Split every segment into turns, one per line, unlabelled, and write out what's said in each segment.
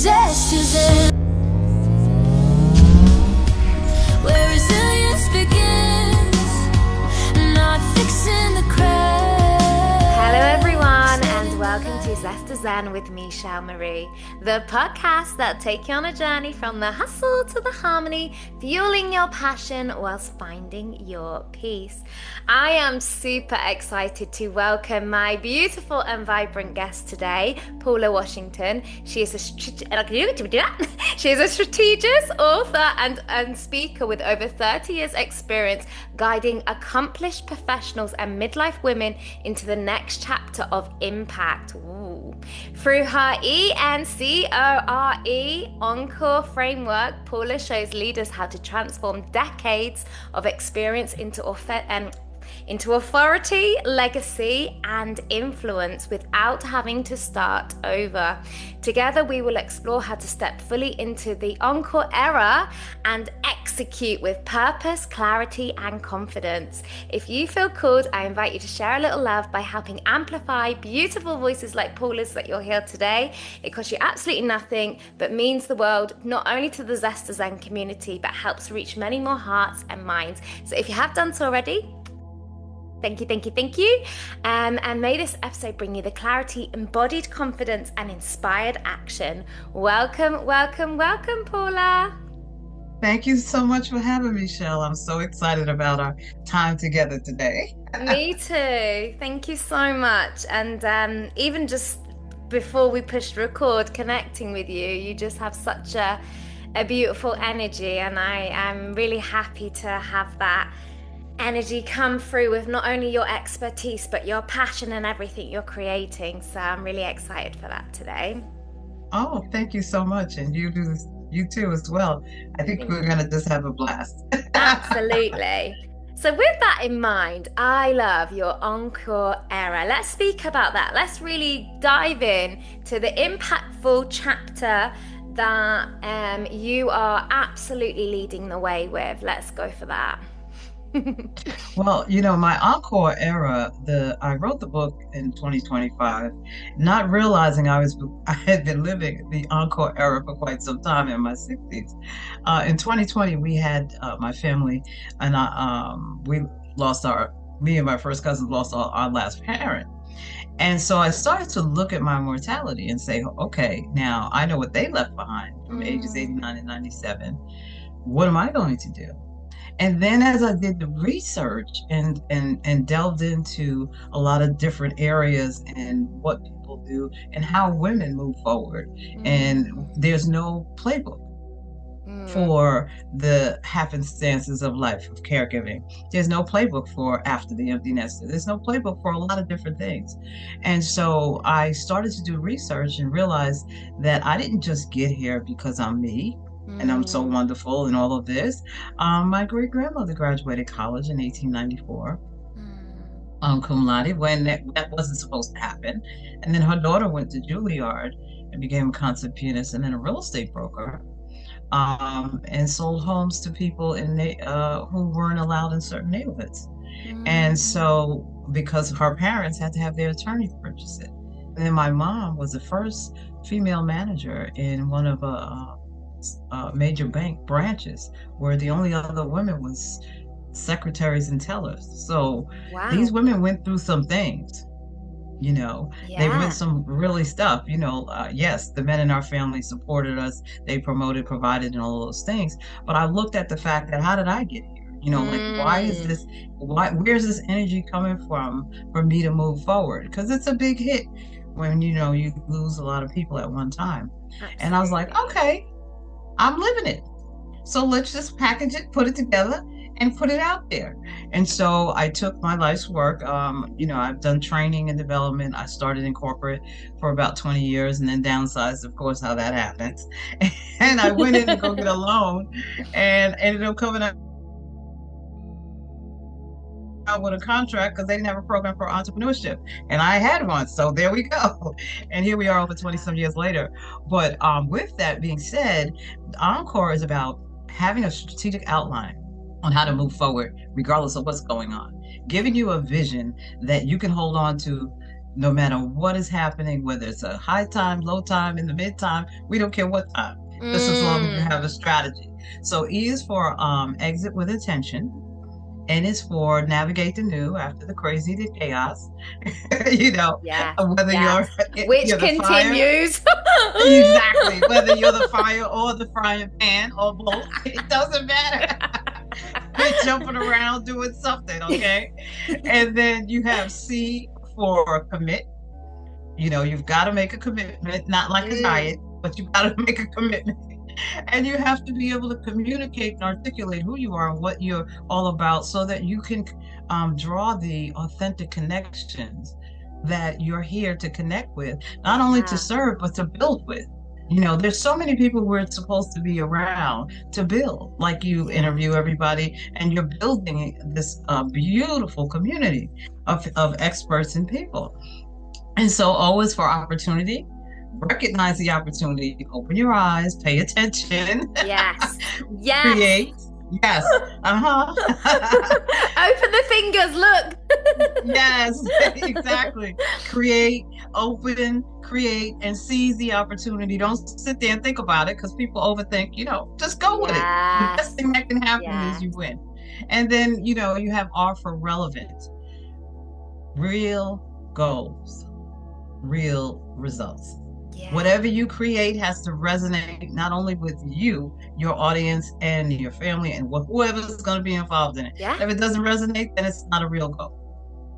Zest is in, where resilience begins, not fixing the cracks.
Hello everyone, and welcome to Zest is Zen with me, Shel Marie, the podcast that'll take you on a journey from the hustle to the harmony, fueling your passion whilst finding your peace. I am super excited to welcome my beautiful and vibrant guest today, Paula Washington. She is a strategist, author, and speaker with over 30 years experience guiding accomplished professionals and midlife women into the next chapter of impact. Ooh. Through her E.N.C.O.R.E. Encore Framework, Paula shows leaders how to transform decades of experience into authority, legacy, and influence without having to start over. Together, we will explore how to step fully into the Encore era and execute with purpose, clarity, and confidence. If you feel called, I invite you to share a little love by helping amplify beautiful voices like Paula's that you'll hear today. It costs you absolutely nothing, but means the world, not only to the Zest is Zen community, but helps reach many more hearts and minds. So if you have done so already, thank you. And may this episode bring you the clarity, embodied confidence, and inspired action. Welcome, Paula.
Thank you so much for having me, Shel. I'm so excited about our time together today.
Me too. Thank you so much. And even just before we pushed record, connecting with you, you just have such a beautiful energy. And I am really happy to have that energy come through with not only your expertise but your passion and everything you're creating. So I'm really excited for that today.
Oh, thank you so much. And you too as well. I think we're going to just have a blast.
Absolutely. So with that in mind, I love your Encore era. Let's speak about that. Let's really dive in to the impactful chapter that you are absolutely leading the way with. Let's go for that.
Well, my Encore era, I wrote the book in 2025, not realizing I had been living the Encore era for quite some time in my 60s. In 2020, we had my family, and me and my first cousin lost our last parent. And so I started to look at my mortality and say, okay, now I know what they left behind from ages 89 and 97. What am I going to do? And then as I did the research and delved into a lot of different areas and what people do and how women move forward, and there's no playbook for the happenstances of life, of caregiving. There's no playbook for after the empty nester. There's no playbook for a lot of different things. And so I started to do research and realized that I didn't just get here because I'm me, and I'm so wonderful and all of this. My great-grandmother graduated college in 1894, cum laude, when that wasn't supposed to happen. And then her daughter went to Juilliard and became a concert pianist and then a real estate broker, and sold homes to people who weren't allowed in certain neighborhoods. And so, because her parents had to have their attorney purchase it. And then my mom was the first female manager in one of major bank branches, where the only other women was secretaries and tellers. So These women went through some things, They went some really stuff, yes, the men in our family supported us, they promoted, provided, and all those things. But I looked at the fact that, how did I get here? Where's this energy coming from for me to move forward? Because it's a big hit when, you lose a lot of people at one time. Absolutely. And I was like, okay, I'm living it. So let's just package it, put it together, and put it out there. And so I took my life's work. I've done training and development. I started in corporate for about 20 years and then downsized, of course, how that happens. And I went in to go get a loan and ended up coming out with a contract because they didn't have a program for entrepreneurship, and I had one. So there we go. And here we are over 20 some years later. But with that being said, Encore is about having a strategic outline on how to move forward regardless of what's going on, giving you a vision that you can hold on to no matter what is happening, whether it's a high time, low time, in the mid time, we don't care what time, just as long as you have a strategy. So E is for exit with intention. N is for navigate the new after the crazy, the chaos. You know,
Yeah.
whether
Yeah. Which
you're the fire,
continues.
exactly. Whether you're the fire or the frying pan or both, it doesn't matter. We're jumping around doing something, okay? And then you have C for commit. You know, you've got to make a commitment, not like a diet, but you've got to make a commitment. And you have to be able to communicate and articulate who you are and what you're all about so that you can draw the authentic connections that you're here to connect with, not only to serve, but to build with. You know, there's so many people we're supposed to be around to build, like you interview everybody and you're building this beautiful community of experts and people. And so always for opportunity, recognize the opportunity, open your eyes, pay attention.
Yes. Yes.
Create. Yes.
Open the fingers, look.
Yes, exactly. Create, open, create, and seize the opportunity. Don't sit there and think about it because people overthink, you know, just go with it. The best thing that can happen is you win. And then, you know, you have R for relevant. Real goals, real results. Whatever you create has to resonate not only with you, your audience, and your family, and whoever's going to be involved in it. If it doesn't resonate, then it's not a real goal.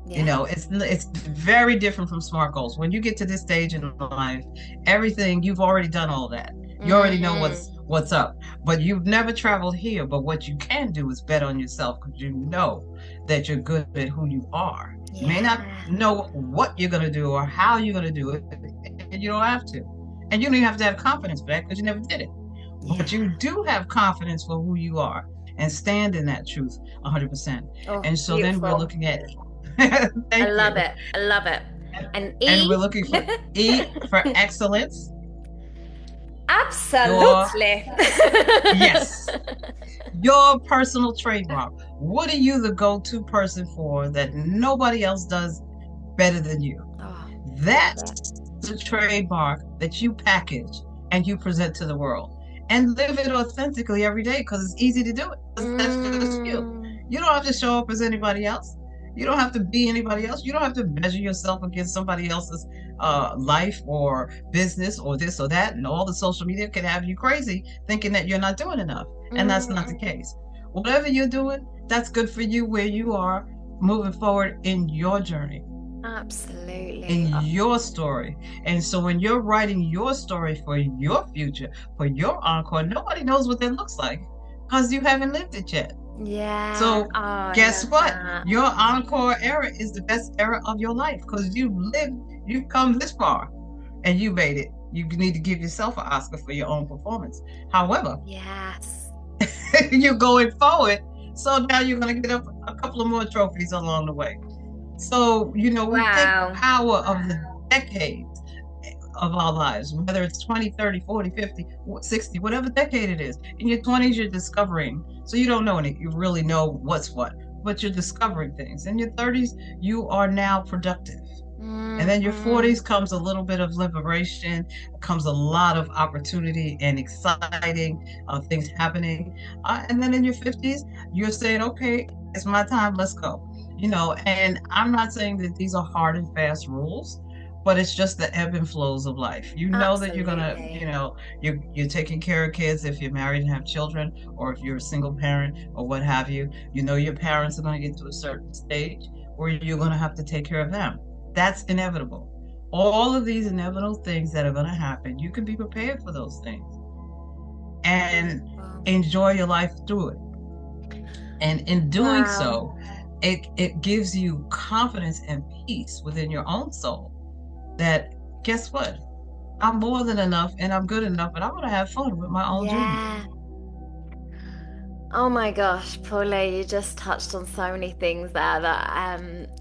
You know, it's very different from SMART goals. When you get to this stage in life, everything, you've already done all that. You already know what's up, but you've never traveled here. But what you can do is bet on yourself because you know that you're good at who you are. You may not know what you're going to do or how you're going to do it, and you don't have to. And you don't even have to have confidence for that because you never did it. But you do have confidence for who you are and stand in that truth 100%. And so then we're looking at
I love it. I love it. And E?
And we're looking for E for excellence.
Absolutely.
Yes. Your personal trademark. What are you the go-to person for that nobody else does better than you? That's the trademark that you package and you present to the world. And live it authentically every day because it's easy to do it. That's just you. You don't have to show up as anybody else. You don't have to be anybody else. You don't have to measure yourself against somebody else's life or business or this or that. And all the social media can have you crazy thinking that you're not doing enough. And that's not the case. Whatever you're doing, that's good for you where you are moving forward in your journey.
Absolutely.
In your story. And so when you're writing your story for your future, for your encore, nobody knows what that looks like because you haven't lived it yet.
Yeah.
So guess what? Your encore era is the best era of your life because you've come this far and you made it. You need to give yourself an Oscar for your own performance. However, you're going forward. So now you're going to get a couple of more trophies along the way. So, you know, we take the power of the decades of our lives, whether it's 20, 30, 40, 50, 60, whatever decade it is. In your 20s, you're discovering. So you don't know any, you really know what's what, but you're discovering things. In your 30s, you are now productive. And then your 40s comes a little bit of liberation, comes a lot of opportunity and exciting things happening. And then in your 50s, you're saying, okay, it's my time, let's go. You know, and I'm not saying that these are hard and fast rules, but it's just the ebb and flows of life. You know that you're gonna, you know, you're taking care of kids if you're married and have children, or if you're a single parent or what have you. You know your parents are gonna get to a certain stage where you're gonna have to take care of them. That's inevitable. All of these inevitable things that are gonna happen, you can be prepared for those things and enjoy your life through it. And in doing so, it gives you confidence and peace within your own soul that, guess what? I'm more than enough and I'm good enough and I'm going to have fun with my own journey.
Oh my gosh, Paula, you just touched on so many things there that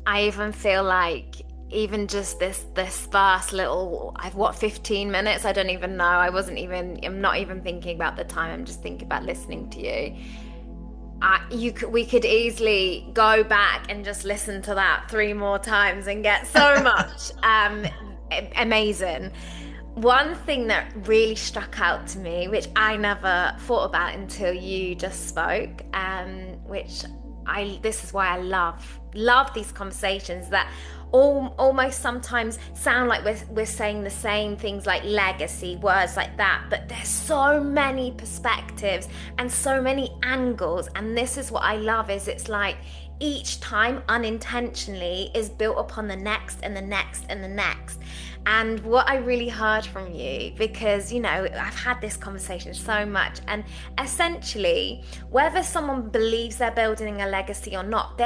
I even feel like even just this sparse little, I've 15 minutes? I don't even know. I'm not even thinking about the time. I'm just thinking about listening to you. we could easily go back and just listen to that 3 more times and get so much amazing. One thing that really struck out to me, which I never thought about until you just spoke, which this is why I love these conversations that almost sometimes sound like we're saying the same things, like legacy, words like that, but there's so many perspectives and so many angles, and this is what I love, is it's like each time unintentionally is built upon the next and the next and the next. And what I really heard from you, because, I've had this conversation so much, and essentially, whether someone believes they're building a legacy or not,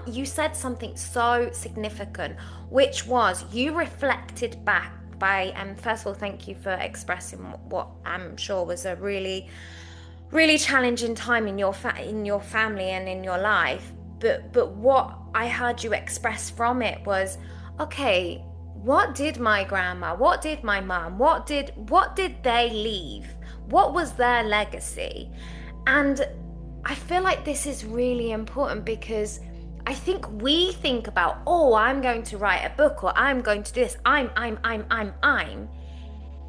you said something so significant, which was you reflected back by, and first of all, thank you for expressing what I'm sure was a really, really challenging time in your family and in your life. But what I heard you express from it was, okay, what did my grandma, what did my mom, what did they leave? What was their legacy? And I feel like this is really important, because I think we think about, I'm going to write a book, or I'm going to do this, I'm.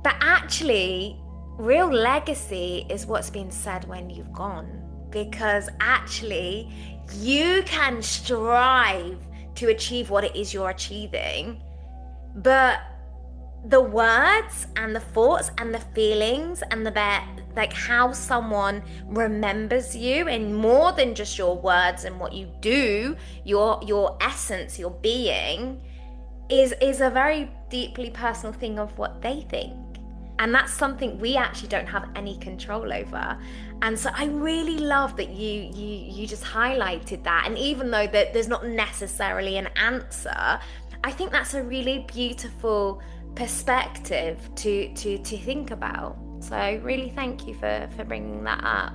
But actually, real legacy is what's been said when you've gone. Because actually, you can strive to achieve what it is you're achieving, but the words and the thoughts and the feelings and like how someone remembers you, and more than just your words and what you do, your essence, your being, is a very deeply personal thing of what they think. And that's something we actually don't have any control over. And so I really love that you just highlighted that. And even though that there's not necessarily an answer, I think that's a really beautiful perspective to think about. So really thank you for bringing that up.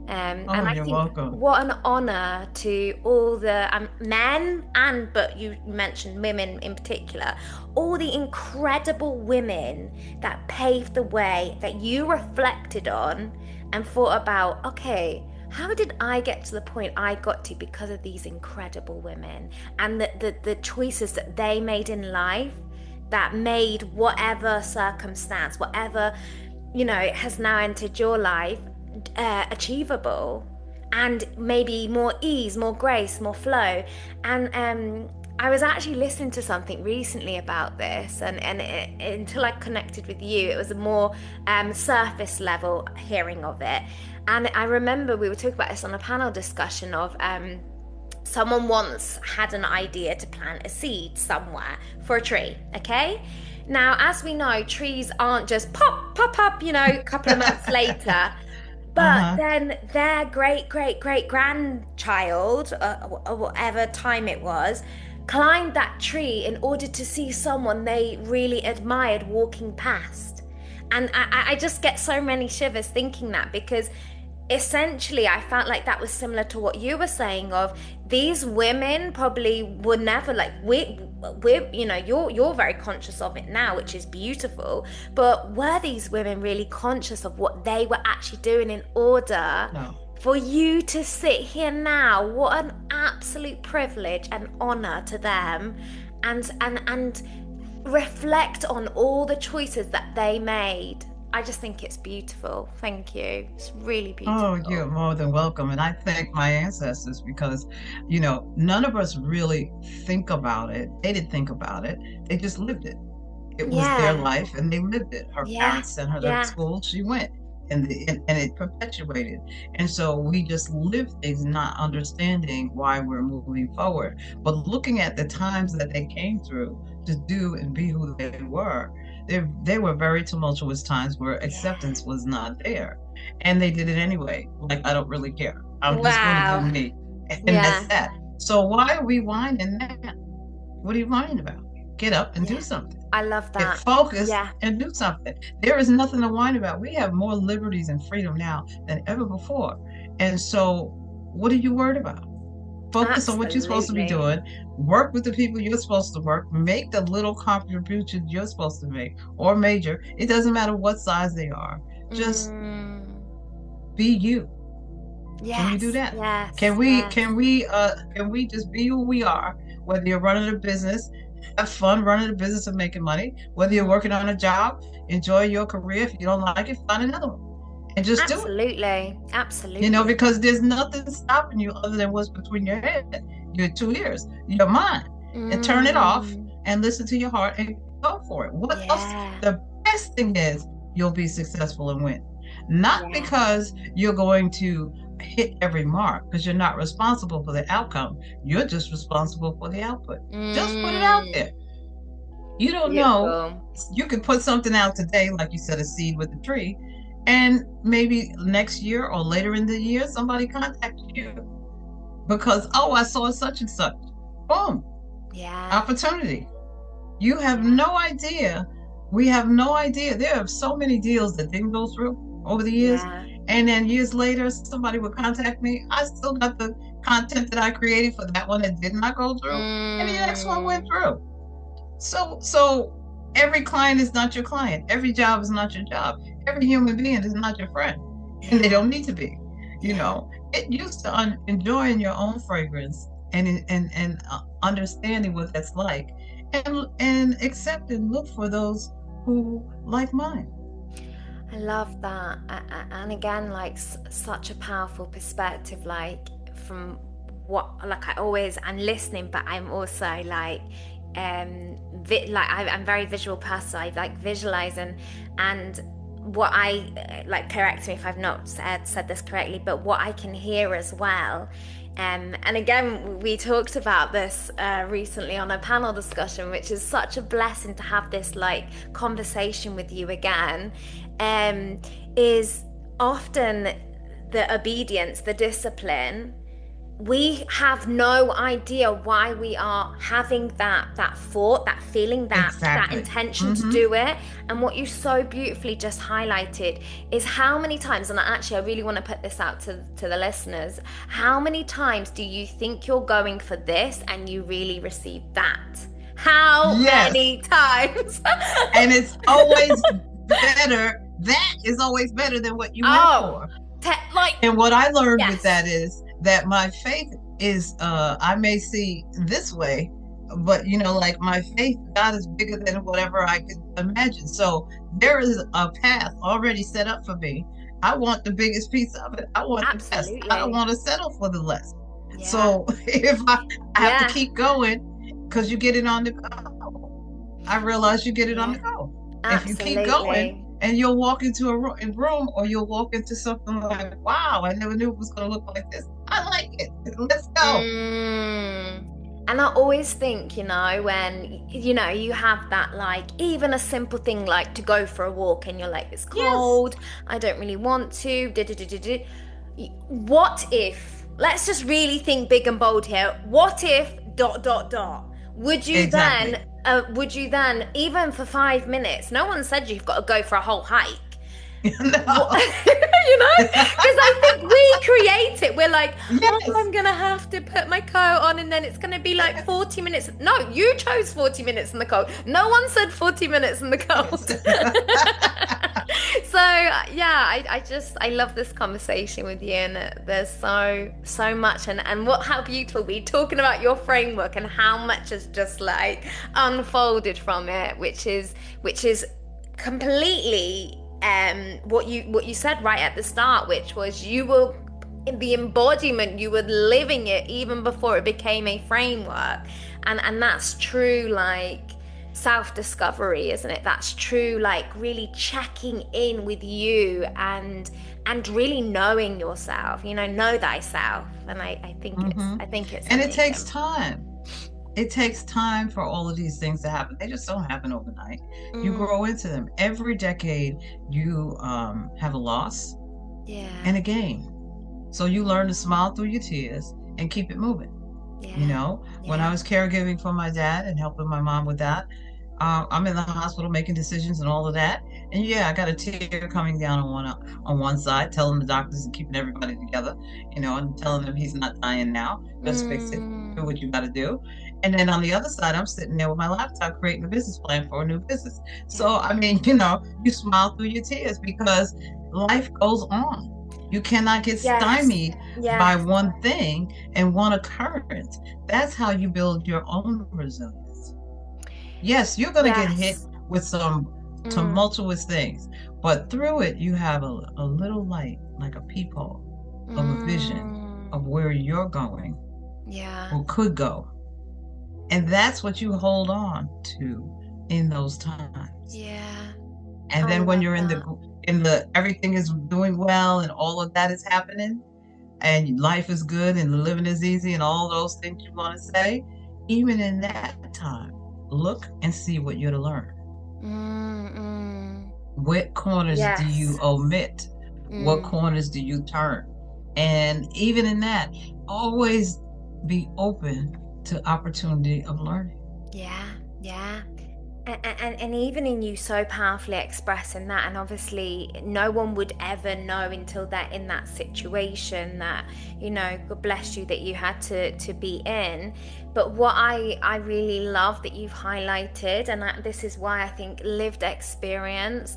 And I think
welcome.
What an honor to all the men, but you mentioned women in particular, all the incredible women that paved the way, that you reflected on and thought about, okay, how did I get to the point I got to because of these incredible women, and the choices that they made in life that made whatever circumstance, whatever, has now entered your life, achievable, and maybe more ease, more grace, more flow. And I was actually listening to something recently about this, and until I connected with you, it was a more surface level hearing of it. And I remember we were talking about this on a panel discussion of someone once had an idea to plant a seed somewhere for a tree, okay? Now, as we know, trees aren't just pop up, a couple of months later. But then their great grandchild, or whatever time it was, climbed that tree in order to see someone they really admired walking past. And I just get so many shivers thinking that, because essentially I felt like that was similar to what you were saying of these women probably would never, like, we're you're very conscious of it now, which is beautiful, but were these women really conscious of what they were actually doing in order for you to sit here now? What an absolute privilege and honor to them, and reflect on all the choices that they made. I just think it's beautiful. Thank you. It's really beautiful.
Oh, you're more than welcome. And I thank my ancestors, because, none of us really think about it. They didn't think about it. They just lived it. It was their life, and they lived it. Her parents sent her to school. She went, and it perpetuated. And so we just live things, not understanding why we're moving forward, but looking at the times that they came through to do and be who they were. There were very tumultuous times where acceptance was not there, and they did it anyway. Like, I don't really care. I'm just going to do me, and that's that. So why are we whining that? What are you whining about? Get up and do something.
I love that.
Get focused and do something. There is nothing to whine about. We have more liberties and freedom now than ever before. And so what are you worried about? Focus on what you're supposed to be doing. Work with the people you're supposed to work. Make the little contributions you're supposed to make, or major. It doesn't matter what size they are. Just be you. Can we do
Yes,
that?
yes,
Can we
yes.
can we just be who we are? Whether you're running a business, have fun running a business and making money. Whether you're working on a job, enjoy your career. If you don't like it, find another one and just do it.
Absolutely, absolutely.
Because there's nothing stopping you other than what's between your head, your two ears, your mind, and turn it off
Mm,
and listen to your heart and go for it. What else?
yeah,
The best thing is you'll be successful and win. Not
yeah.
because you're going to hit every mark, because you're not responsible for the outcome. You're just responsible for the output. Just put it out there.
Mm,
You don't know.
beautiful.
You could put something out today, like you said, a seed with a tree, and maybe next year or later in the year, somebody contacts you because, oh, I saw such and such. Boom,
Yeah,
opportunity. You have
yeah,
no idea. We have no idea. There are so many deals that didn't go through over the years.
yeah.
And then years later, somebody would contact me. I still got the content that I created for that one that did not go through. And the next one went
Mm,
through. So every client is not your client. Every job is not your job. Every human being is not your friend. And they
yeah,
don't need to be.
yeah.
Get used to enjoying your own fragrance and understanding what that's like, and accept and look for those who like mine.
I love that. And again, like such a powerful perspective, like from what, like I always, I'm listening, but I'm also like, I'm very visual person. So I like visualizing, and what I like, correct me if I've not said this correctly, but what I can hear as well. And again, we talked about this recently on a panel discussion, which is such a blessing to have this like conversation with you again. Is often the obedience, the discipline. We have no idea why we are having that thought, that feeling, that
Exactly.
intention to do it. And what you so beautifully just highlighted is how many times, and actually I really want to put this out to the listeners, how many times do you think you're going for this and you really receive that? How
Yes.
many times?
And it's always better. That is always better than what you went for. And what I learned with that is that my faith is, I may see this way, but like my faith, God is bigger than whatever I could imagine. So there is a path already set up for me. I want the biggest piece of it. I want the best. I don't want to settle for the less.
Yeah.
So if I have to keep going, because you get it on the go. I realize you get it on the go.
Absolutely.
If you keep going, and you'll walk into a room, or you'll walk into something like, wow, I never knew it was going to look like this. I like it. Let's go.
And I always think, when, you have that, like, even a simple thing like to go for a walk and you're like, it's cold, yes. I don't really want to. What if, let's just really think big and bold here. What if ... Would you then, even for 5 minutes, no one said you've got to go for a whole hike.
No.
Because I think we create it. We're like,
yes.
Oh, I'm going to have to put my coat on and then it's going to be like 40 minutes. No, you chose 40 minutes in the cold. No one said 40 minutes in the cold. So, yeah, I love this conversation with you, and there's so much, and how beautiful we're talking about your framework and how much has just like unfolded from it, which is completely what you said right at the start, which was you were in the embodiment, you were living it even before it became a framework, and that's true, like self-discovery, isn't it? That's true, like really checking in with you and really knowing yourself, know thyself. And I think it's
and amazing. It takes time. It takes time for all of these things to happen. They just don't happen overnight. You grow into them. Every decade you have a loss and a gain. So you learn to smile through your tears and keep it moving. When I was caregiving for my dad and helping my mom with that, I'm in the hospital making decisions and all of that. And I got a tear coming down on one side, telling the doctors and keeping everybody together, and telling them he's not dying now. Just fix it. Do what you got to do. And then on the other side, I'm sitting there with my laptop creating a business plan for a new business. So, I mean, you smile through your tears because life goes on. You cannot get
Yes.
stymied by
Yes.
one thing and one occurrence. That's how you build your own resilience. Yes, you're going to get hit
Yes.
with some tumultuous things, but through it, you have a little light, like a peephole of a vision of where you're going
Yeah.
or could go. And that's what you hold on to in those times.
Yeah.
And
I
then when
love
you're in the everything is doing well and all of that is happening and life is good and living is easy and all those things you want to say, even in that time, look and see what you're to learn. What corners do you
Yes.
omit? What corners do you turn? And even in that, always be open to opportunity of learning.
Yeah. Yeah. And even in you so powerfully expressing that, and obviously no one would ever know until they're in that situation that, you know, God bless you that you had to be in. But what I really love that you've highlighted, and this is why I think lived experience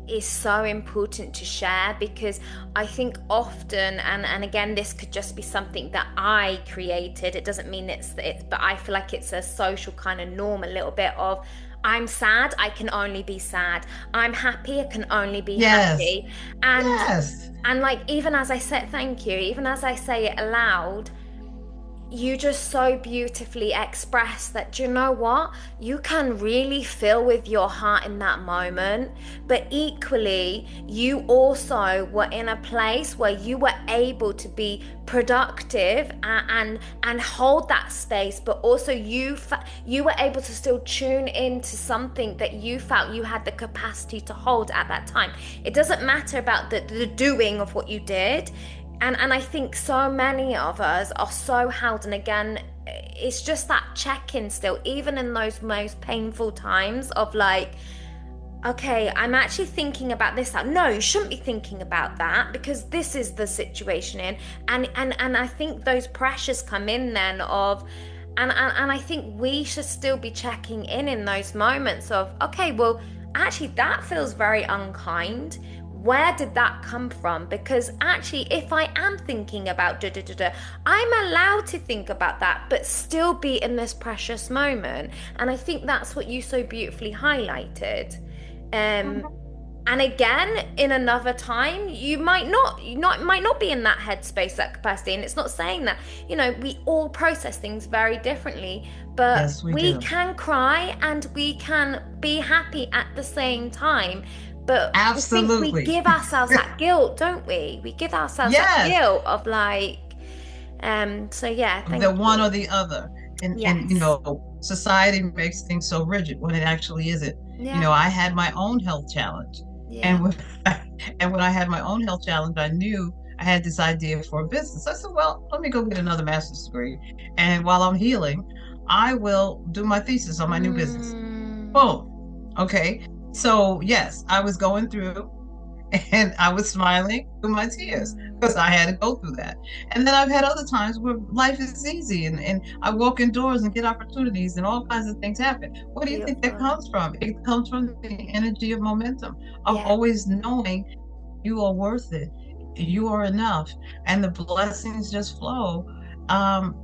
is so important to share, because I think often, and again, this could just be something that I created. It doesn't mean it's but I feel like it's a social kind of norm a little bit of, I'm sad, I can only be sad. I'm happy, I can only be happy. And like, even as I said, thank you, even as I say it aloud, you just so beautifully express that, do you know what? You can really feel with your heart in that moment, but equally, you also were in a place where you were able to be productive and hold that space, but also you were able to still tune into something that you felt you had the capacity to hold at that time. It doesn't matter about the doing of what you did. And I think so many of us are so held, and again, it's just that check-in still, even in those most painful times of like, okay, I'm actually thinking about this. No, you shouldn't be thinking about that because this is the situation in. And I think those pressures come in then of, and I think we should still be checking in those moments of, okay, well, actually that feels very unkind. Where did that come from? Because actually, if I am thinking about I'm allowed to think about that, but still be in this precious moment. And I think that's what you so beautifully highlighted. And again, in another time, you might not be in that headspace, that capacity. And it's not saying that, you know, we all process things very differently, but
Yes, we do.
can cry and we can be happy at the same time. But
Absolutely.
I think we give ourselves that guilt, don't we? We give ourselves that guilt of like, so yeah, thank
the
you.
one or the other. And you know, society makes things so rigid when it actually isn't.
Yeah.
You know, I had my own health challenge.
Yeah.
And when I had my own health challenge, I knew I had this idea for a business. I said, well, let me go get another master's degree. And while I'm healing, I will do my thesis on my new business. Boom. Okay. So yes, I was going through and I was smiling through my tears because I had to go through that. And then I've had other times where life is easy and I walk indoors and get opportunities and all kinds of things happen. What do you think that comes from? It comes from the energy of momentum, of always knowing you are worth it, you are enough, and the blessings just flow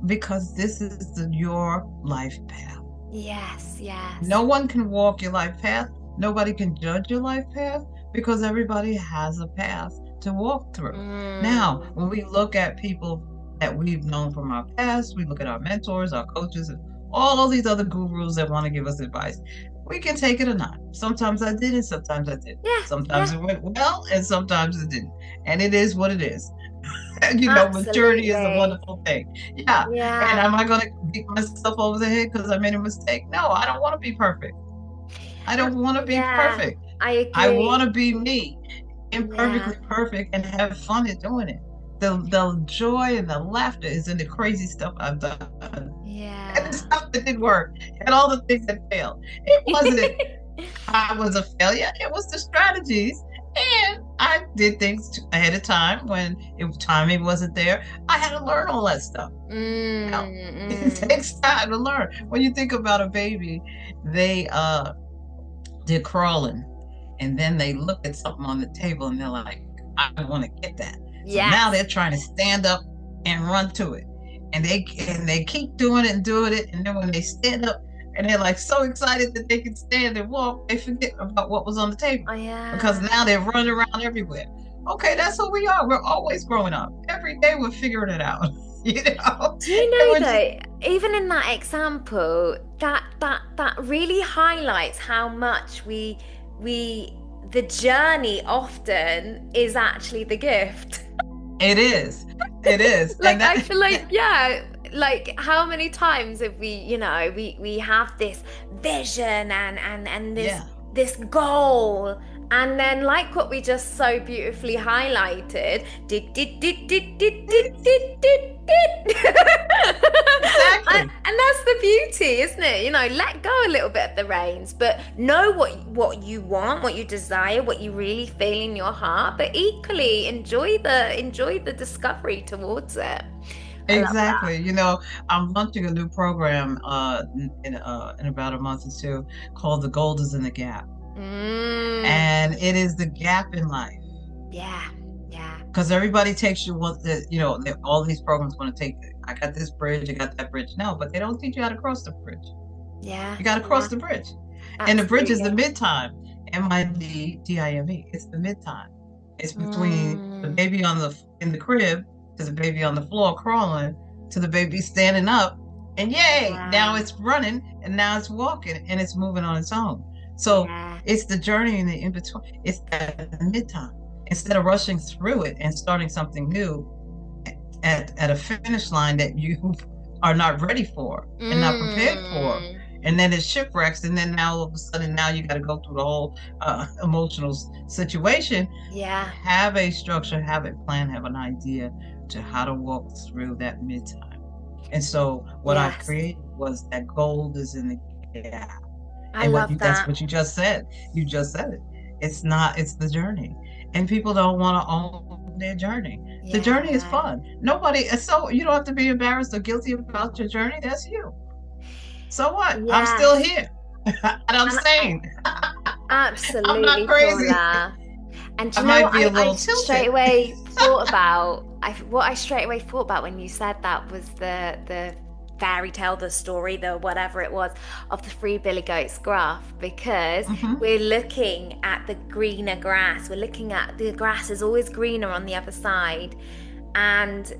because this is your life path.
Yes, yes.
No one can walk your life path. Nobody can judge your life path because everybody has a path to walk through. Now, when we look at people that we've known from our past, we look at our mentors, our coaches, and all of these other gurus that want to give us advice, we can take it or not. Sometimes I did and sometimes I didn't.
Yeah,
sometimes it went well and sometimes it didn't. And it is what it is. You know, maturity is a wonderful thing. Yeah. And am I going to beat myself over the head because I made a mistake? No, I don't want to be perfect. I don't want to be perfect.
I agree.
I want to be me, imperfectly perfect, and have fun at doing it. The joy and the laughter is in the crazy stuff I've done.
Yeah.
And the stuff that didn't work, and all the things that failed. It wasn't I was a failure. It was the strategies. And I did things ahead of time when timing wasn't there. I had to learn all that stuff. It takes time to learn. When you think about a baby, they're crawling, and then they look at something on the table and they're like, I want to get that. So
Yes.
now they're trying to stand up and run to it. And they keep doing it, and then when they stand up and they're like so excited that they can stand and walk, they forget about what was on the table.
Oh, yeah.
Because now they're running around everywhere. Okay, that's who we are. We're always growing up. Every day we're figuring it out. You know?
Do you know though, even in that example, that really highlights how much we the journey often is actually the gift.
It is. It is.
Like, I feel like, yeah, like how many times have we, you know, we have this vision and this goal, and then like what we just so beautifully highlighted,
Exactly.
and that's the beauty, isn't it? You know, let go a little bit of the reins, but know what you want, what you desire, what you really feel in your heart, but equally enjoy the discovery towards it.
Exactly. You know, I'm launching a new program in about a month or two called The Gold is in the Gap. And it is the gap in life.
Yeah.
Because everybody takes you all these programs want to take, I got this bridge, I got that bridge. No, but they don't teach you how to cross the bridge.
Yeah.
You got to cross the bridge. Absolutely. And the bridge is the midtime. MIDDIME. It's the midtime. It's between the baby in the crib to the baby on the floor crawling to the baby standing up, and yay, now it's running, and now it's walking, and it's moving on its own. So it's the journey in the in-between. It's at the midtime. Instead of rushing through it and starting something new at a finish line that you are not ready for and not prepared for, and then it shipwrecks, and then now all of a sudden now you got to go through the whole emotional situation.
Yeah.
Have a structure, have a plan, have an idea to how to walk through that midtime. And so what I created was that gold is in the gap.
I love that.
That's what you just said. You just said it. It's the journey. And people don't want to own their journey. Yeah. The journey is fun. So you don't have to be embarrassed or guilty about your journey. That's you. So what? Yeah. I'm still here. And I'm sane.
Absolutely.
I'm not crazy.
Paula. And you know what I straight away thought about? What I straight away thought about when you said that was the fairy tale, the story, the whatever it was, of the three billy goats graph, because we're looking at the greener grass. We're looking at the grass is always greener on the other side. And,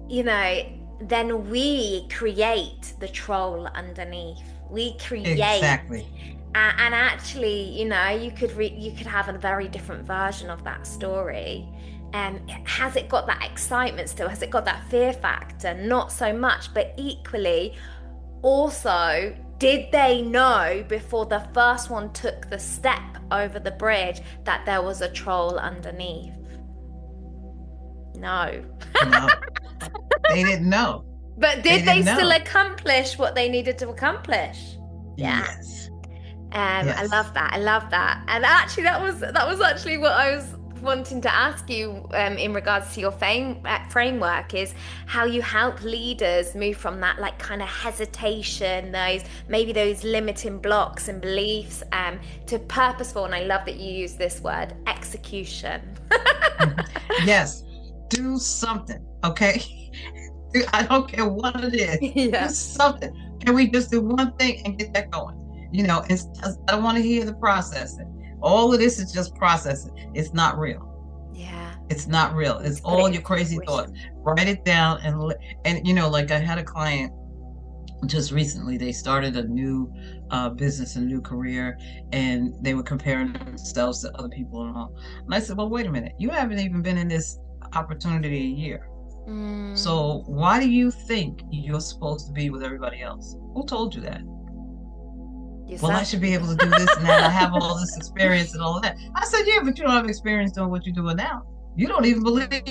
you know, then we create the troll underneath. We create.
Exactly.
And actually, you know, you could have a very different version of that story. Has it got that excitement still? Has it got that fear factor? Not so much, but equally, also, did they know before the first one took the step over the bridge that there was a troll underneath? No.
No. They didn't know.
But did they still accomplish what they needed to accomplish? Yeah.
Yes.
I love that. And actually, that was actually what I was wanting to ask you in regards to your framework, is how you help leaders move from that like kind of hesitation, those limiting blocks and beliefs, to purposeful, and I love that you use this word, execution.
Yes. Do something, okay? I don't care what it is. Yeah. Do something. Can we just do one thing and get that going? You know, I don't want to hear the processing. All of this is just processing. It's not real.
Yeah.
It's not real. It's all your crazy thoughts. Write it down and you know, like I had a client just recently. They started a new business, a new career, and they were comparing themselves to other people and all. And I said, well, wait a minute. You haven't even been in this opportunity a year. So why do you think you're supposed to be with everybody else? Who told you that? Well, I should be able to do this and that. I have all this experience and all that. I said, yeah, but you don't have experience doing what you're doing now. You don't even believe you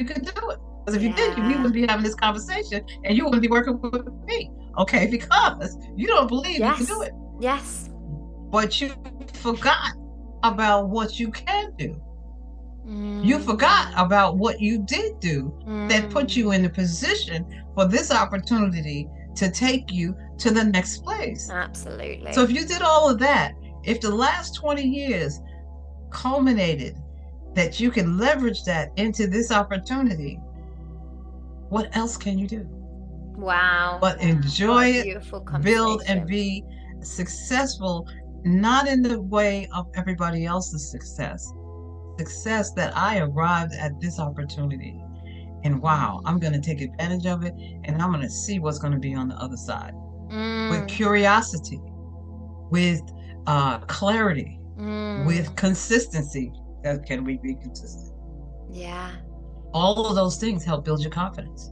could do it. Because if you did, we wouldn't be having this conversation and you wouldn't be working with me. Okay, because you don't believe you can do it.
Yes.
But you forgot about what you can do. You forgot about what you did do that put you in the position for this opportunity to take you to the next place.
Absolutely.
So if you did all of that, if the last 20 years culminated that you can leverage that into this opportunity, what else can you do?
Wow.
But
What
enjoy
a
it,
beautiful
build, and
conversation.
be successful, not in the way of everybody else's success. Success that I arrived at this opportunity. And wow, I'm going to take advantage of it, and I'm going to see what's going to be on the other side with curiosity, with clarity, with consistency. Can we be consistent?
Yeah.
All of those things help build your confidence.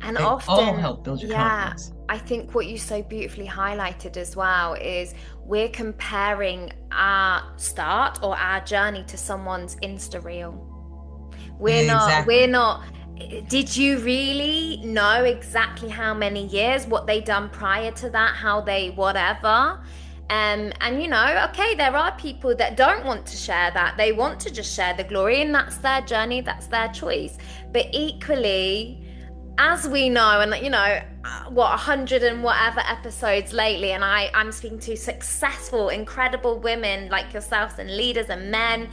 And
They all
often,
help build your
yeah,
confidence.
I think what you so beautifully highlighted as well is we're comparing our start or our journey to someone's Insta reel. We're
Exactly.
not, did you really know exactly how many years, what they done prior to that, how they whatever? And you know, okay, there are people that don't want to share that. They want to just share the glory, and that's their journey, that's their choice. But equally, as we know, and you know, what 100 and whatever episodes lately, and I'm speaking to successful, incredible women like yourselves and leaders and men,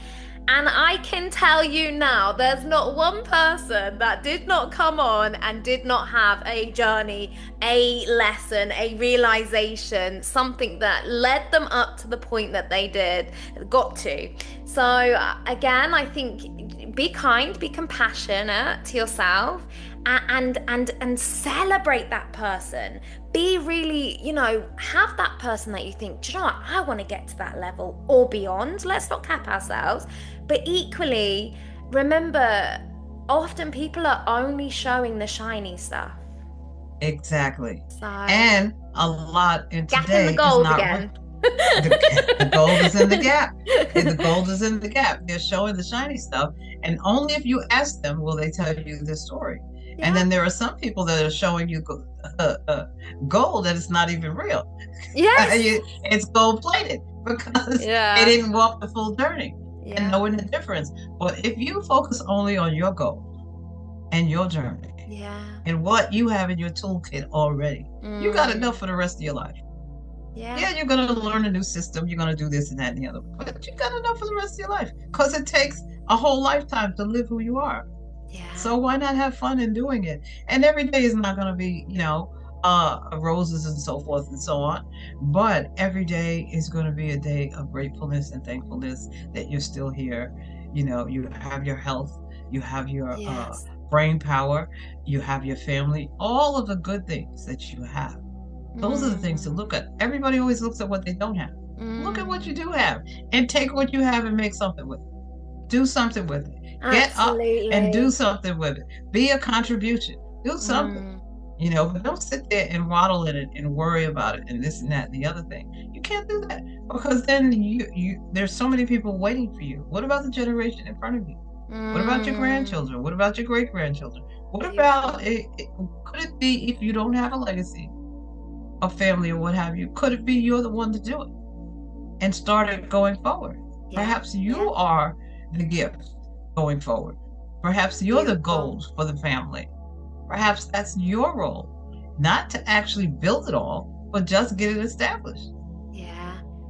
and I can tell you now, there's not one person that did not come on and did not have a journey, a lesson, a realization, something that led them up to the point that they got to. So again, I think be kind, be compassionate to yourself, and celebrate that person. Be really, you know, have that person that you think, do you know what, I want to get to that level or beyond. Let's not cap ourselves. But equally, remember, often people are only showing the shiny stuff.
Exactly.
So,
And a lot in
gap in the
today is
gold
not
again.
the gold is in the gap. The gold is in the gap. They're showing the shiny stuff, and only if you ask them will they tell you the story.
Yeah.
And then there are some people that are showing you gold that is not even real.
Yes.
It's gold plated because they didn't walk the full journey and knowing the difference. But if you focus only on your goal and your journey and what you have in your toolkit already, you got enough for the rest of your life. Yeah, you're going to learn a new system. You're going to do this and that and the other. But you got enough for the rest of your life because it takes a whole lifetime to live who you are.
Yeah.
So why not have fun in doing it? And every day is not going to be, you know, roses and so forth and so on. But every day is going to be a day of gratefulness and thankfulness that you're still here. You know, you have your health, you have your brain power, you have your family, all of the good things that you have. Those are the things to look at. Everybody always looks at what they don't have. Look at what you do have and take what you have and make something with it. Do something with it. Get up and do something with it. Be a contribution. Do something. You know, but don't sit there and waddle in it and worry about it and this and that and the other thing. You can't do that because then there's so many people waiting for you. What about the generation in front of you? What about your grandchildren? What about your great grandchildren? What about could it be if you don't have a legacy? A family or what have you, could it be you're the one to do it and start it going forward? Perhaps you are the gift going forward. Perhaps you're the gold for the family. Perhaps that's your role, not to actually build it all, but just get it established.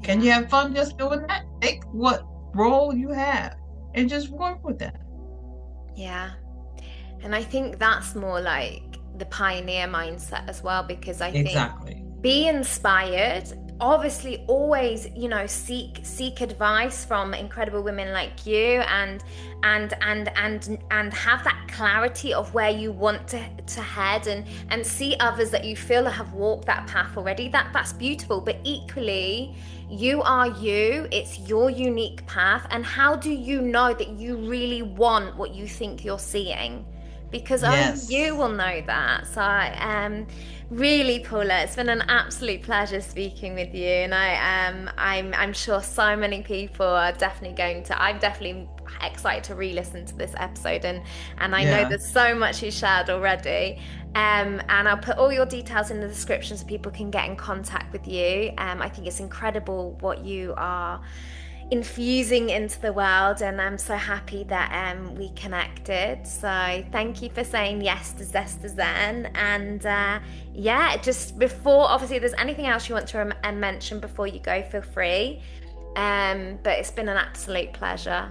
Can you have fun just doing that? Take what role you have and just work with that.
And I think that's more like the pioneer mindset as well, because I think be inspired, obviously always, you know, seek advice from incredible women like you, and have that clarity of where you want to head, and see others that you feel have walked that path already. That's beautiful. But equally, you are you, it's your unique path. And how do you know that you really want what you think you're seeing? Because only you will know that. So really, Paula, it's been an absolute pleasure speaking with you, and I'm sure so many people are definitely I'm definitely excited to re-listen to this episode, and I know there's so much you shared already, and I'll put all your details in the description so people can get in contact with you. I think it's incredible what you are infusing into the world, and I'm so happy that we connected. So thank you for saying yes to Zest to Zen. And just before, obviously, if there's anything else you want to mention before you go, feel free. But it's been an absolute pleasure.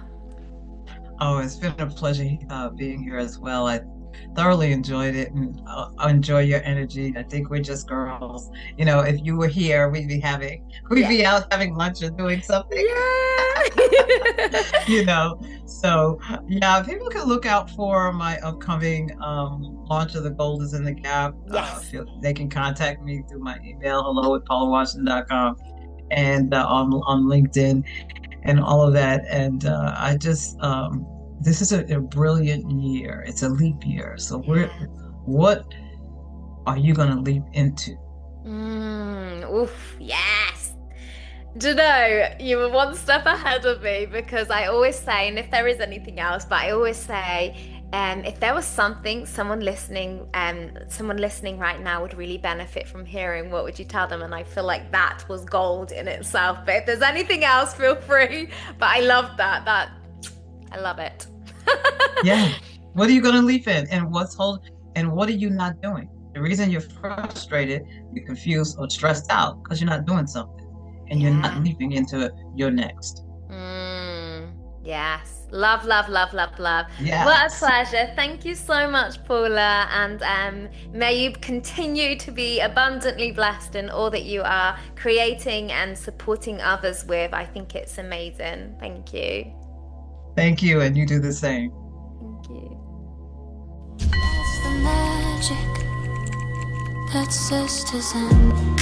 Oh, it's been a pleasure being here as well. I thoroughly enjoyed it, and I enjoy your energy. I think we're just girls. You know, if you were here, we'd
Yeah.
be out having lunch or doing something.
Yeah.
You know, so yeah, people can look out for my upcoming launch of The Gold is in the Gap.
Yes.
They can contact me through my email, hello@paulawashington.com, and on LinkedIn and all of that. And I just, this is a brilliant year. It's a leap year. So what are you going to leap into?
Oof, yes. Do you know, you were one step ahead of me because I always say, and if there is anything else, but I always say, if there was something someone listening right now would really benefit from hearing, what would you tell them? And I feel like that was gold in itself. But if there's anything else, feel free. But I love that. I love it.
Yeah. What are you going to leap in? And what are you not doing? The reason you're frustrated, you're confused, or stressed out because you're not doing something and you're not
Yeah.
leaping into your next.
Yes. Love, love, love, love, love. What a
Yes.
pleasure. Thank you so much, Paula. And may you continue to be abundantly blessed in all that you are creating and supporting others with. I think it's amazing. Thank you.
Thank you. And you do the same.
Thank you.
That's the magic that Zest is in.